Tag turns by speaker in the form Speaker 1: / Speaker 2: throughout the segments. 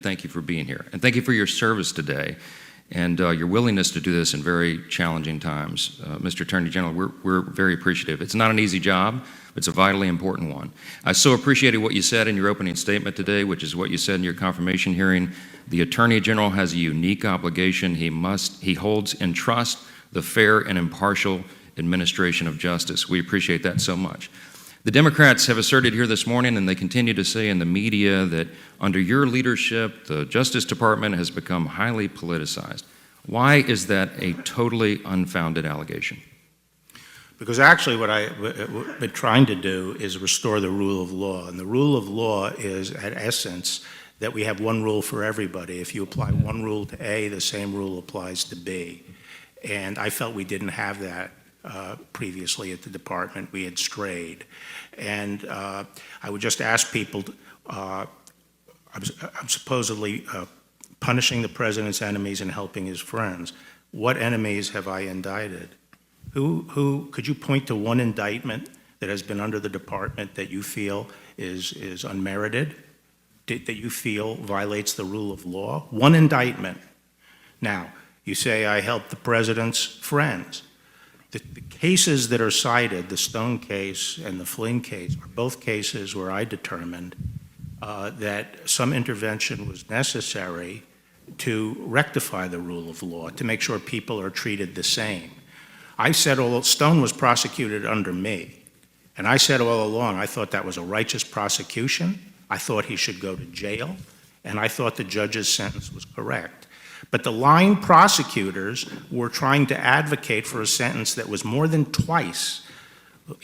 Speaker 1: thank you for being here. And thank you for your service today and your willingness to do this in very challenging times. Mr. Attorney General, we're very appreciative. It's not an easy job, but it's a vitally important one. I so appreciated what you said in your opening statement today, which is what you said in your confirmation hearing. The Attorney General has a unique obligation. He holds in trust the fair and impartial administration of justice. We appreciate that so much. The Democrats have asserted here this morning, and they continue to say in the media, that under your leadership, the Justice Department has become highly politicized. Why is that a totally unfounded allegation?
Speaker 2: Because actually what I've been trying to do is restore the rule of law. And the rule of law is, at essence, that we have one rule for everybody. If you apply one rule to A, the same rule applies to B. And I felt we didn't have that previously at the department. We had strayed. And I would just ask people, I'm supposedly punishing the president's enemies and helping his friends. What enemies have I indicted? Who could you point to one indictment that has been under the department that you feel is unmerited, that you feel violates the rule of law? One indictment. Now, you say I helped the president's friends. The cases that are cited, the Stone case and the Flynn case, are both cases where I determined that some intervention was necessary to rectify the rule of law, to make sure people are treated the same. I said Stone was prosecuted under me, and I said all along I thought that was a righteous prosecution. I thought he should go to jail, and I thought the judge's sentence was correct. But the line prosecutors were trying to advocate for a sentence that was more than twice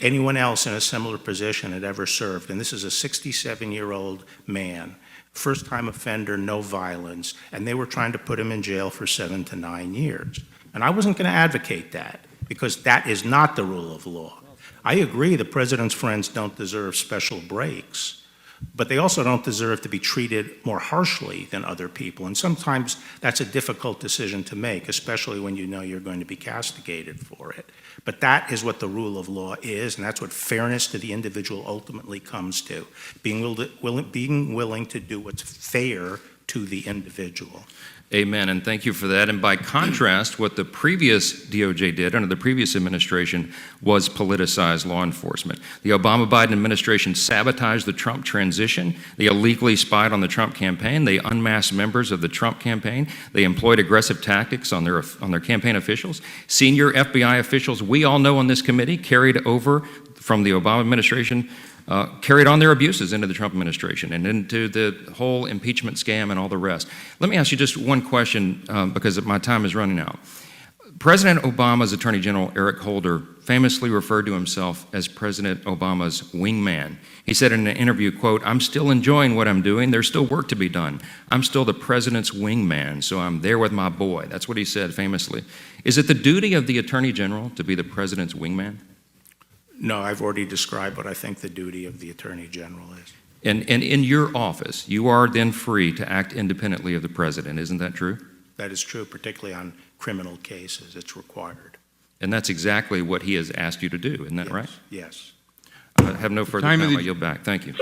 Speaker 2: anyone else in a similar position had ever served. And this is a 67-year-old man, first-time offender, no violence, and they were trying to put him in jail for 7 to 9 years. And I wasn't going to advocate that, because that is not the rule of law. I agree the president's friends don't deserve special breaks, but they also don't deserve to be treated more harshly than other people. And sometimes that's a difficult decision to make, especially when you know you're going to be castigated for it. But that is what the rule of law is, and that's what fairness to the individual ultimately comes to, being willing to do what's fair to the individual.
Speaker 1: Amen, and thank you for that. And by contrast, what the previous DOJ did under the previous administration was politicize law enforcement. The Obama-Biden administration sabotaged the Trump transition. They illegally spied on the Trump campaign. They unmasked members of the Trump campaign. They employed aggressive tactics on their campaign officials. Senior FBI officials, we all know on this committee, carried over from the Obama administration, carried on their abuses into the Trump administration and into the whole impeachment scam and all the rest. Let me ask you just one question because my time is running out. President Obama's Attorney General Eric Holder famously referred to himself as President Obama's wingman. He said in an interview, quote, "I'm still enjoying what I'm doing. There's still work to be done. I'm still the president's wingman, so I'm there with my boy." That's what he said famously. Is it the duty of the Attorney General to be the president's wingman?
Speaker 2: No, I've already described what I think the duty of the Attorney General is.
Speaker 1: And in your office, you are then free to act independently of the president. Isn't that true?
Speaker 2: That is true, particularly on criminal cases. It's required.
Speaker 1: And that's exactly what he has asked you to do. Isn't that right?
Speaker 2: Yes.
Speaker 1: I have no further comment. I yield back. Thank you.